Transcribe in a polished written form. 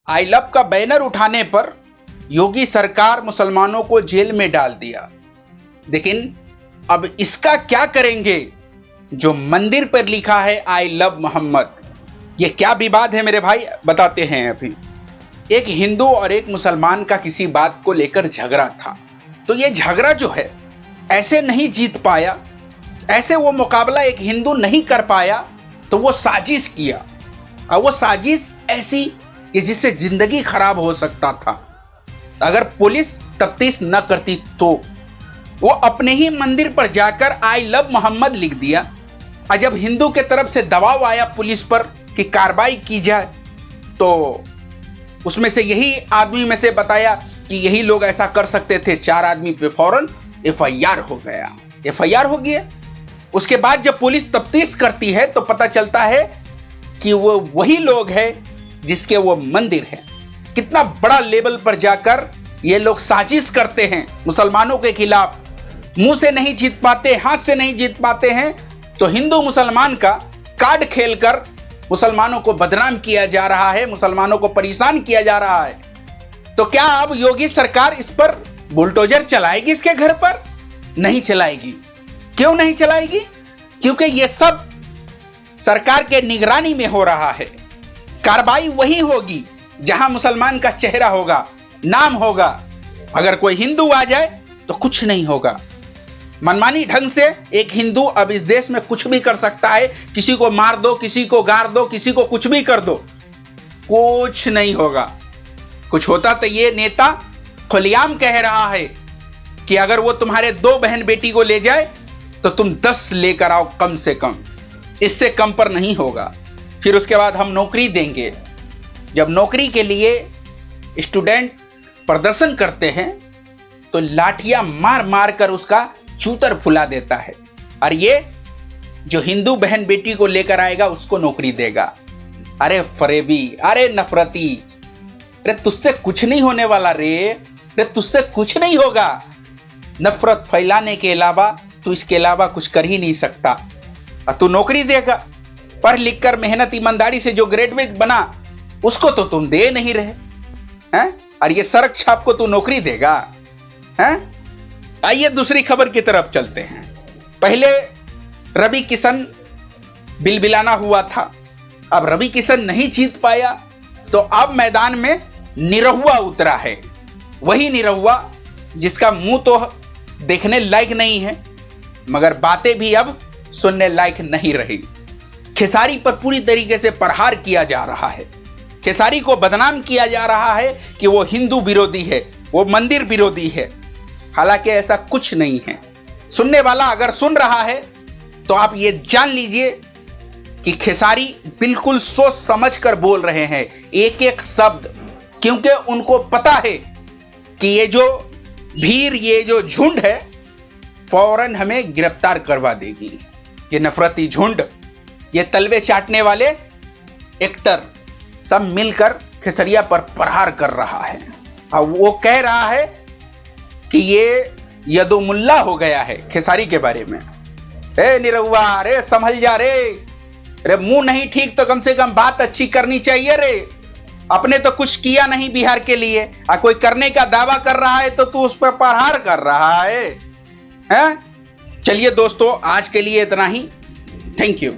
I love का banner उठाने पर योगी सरकार मुसलमानों को जेल में डाल दिया। लेकिन अब इसका क्या करेंगे जो मंदिर पर लिखा है आई लव मोहम्मद? ये क्या विवाद है मेरे भाई, बताते हैं। अभी एक हिंदू और एक मुसलमान का किसी बात को लेकर झगड़ा था। तो ये झगड़ा जो है ऐसे नहीं जीत पाया, ऐसे वो मुकाबला एक हिंदू नहीं कर पाया, तो वो साजिश किया। और वो साजिश ऐसी कि जिससे जिंदगी खराब हो सकता था अगर पुलिस तफ्तीश न करती। तो वो अपने ही मंदिर पर जाकर आई लव मोहम्मद लिख दिया। और जब हिंदू के तरफ से दबाव आया पुलिस पर कि कार्रवाई की जाए, तो उसमें से यही आदमी में से बताया कि यही लोग ऐसा कर सकते थे। 4 आदमी पे फौरन एफआईआर हो गया, एफआईआर हो गया। उसके बाद जब पुलिस तफ्तीश करती है तो पता चलता है कि वो वही लोग हैं जिसके वो मंदिर है। कितना बड़ा लेवल पर जाकर ये लोग साजिश करते हैं मुसलमानों के खिलाफ। मुंह से नहीं जीत पाते, हाथ से नहीं जीत पाते हैं, तो हिंदू मुसलमान का कार्ड खेलकर मुसलमानों को बदनाम किया जा रहा है, मुसलमानों को परेशान किया जा रहा है। तो क्या अब योगी सरकार इस पर बुलडोजर चलाएगी? इसके घर पर नहीं चलाएगी। क्यों नहीं चलाएगी? क्योंकि यह सब सरकार के निगरानी में हो रहा है। कार्रवाई वही होगी जहां मुसलमान का चेहरा होगा, नाम होगा। अगर कोई हिंदू आ जाए तो कुछ नहीं होगा। मनमानी ढंग से एक हिंदू अब इस देश में कुछ भी कर सकता है। किसी को मार दो, किसी को गाड़ दो, किसी को कुछ भी कर दो, कुछ नहीं होगा। कुछ होता तो ये नेता खुलेआम कह रहा है कि अगर वो तुम्हारे 2 बहन बेटी को ले जाए तो तुम 10 लेकर आओ कम से कम, इससे कम पर नहीं होगा। फिर उसके बाद हम नौकरी देंगे। जब नौकरी के लिए स्टूडेंट प्रदर्शन करते हैं तो लाठियां मार मार कर उसका चूतर फुला देता है। और ये जो हिंदू बहन बेटी को लेकर आएगा उसको नौकरी देगा। अरे फरेबी, अरे नफरती, अरे तुझसे कुछ नहीं होने वाला रे, अरे तुझसे कुछ नहीं होगा। नफरत फैलाने के अलावा तू इसके अलावा कुछ कर ही नहीं सकता। और तू नौकरी देगा। पढ़ लिख कर मेहनत ईमानदारी से जो ग्रेजुएट बना उसको तो तुम दे नहीं रहे हैं, और ये सड़क छाप को तू नौकरी देगा हैं? आइए दूसरी खबर की तरफ चलते हैं। पहले रवि किशन बिलबिलाना हुआ था, अब रवि किशन नहीं जीत पाया तो अब मैदान में निरहुआ उतरा है। वही निरहुआ जिसका मुंह तो देखने लायक नहीं है, मगर बातें भी अब सुनने लायक नहीं रही। खेसारी पर पूरी तरीके से प्रहार किया जा रहा है। खेसारी को बदनाम किया जा रहा है कि वो हिंदू विरोधी है, वो मंदिर विरोधी है। हालांकि ऐसा कुछ नहीं है। सुनने वाला अगर सुन रहा है तो आप ये जान लीजिए कि खेसारी बिल्कुल सोच समझ कर बोल रहे हैं एक एक शब्द, क्योंकि उनको पता है कि ये जो भीड़, ये जो झुंड है फौरन हमें गिरफ्तार करवा देगी। ये नफरती झुंड, ये तलवे चाटने वाले एक्टर सब मिलकर खेसरिया पर प्रहार कर रहा है। और वो कह रहा है कि ये यदुमुल्ला हो गया है खेसारी के बारे में। ए निरहुआ, रे संभल जा रे, रे मुंह नहीं ठीक तो कम से कम बात अच्छी करनी चाहिए रे। अपने तो कुछ किया नहीं बिहार के लिए, और कोई करने का दावा कर रहा है तो तू उस पर प्रहार कर रहा है हैं? चलिए दोस्तों, आज के लिए इतना ही। Thank you.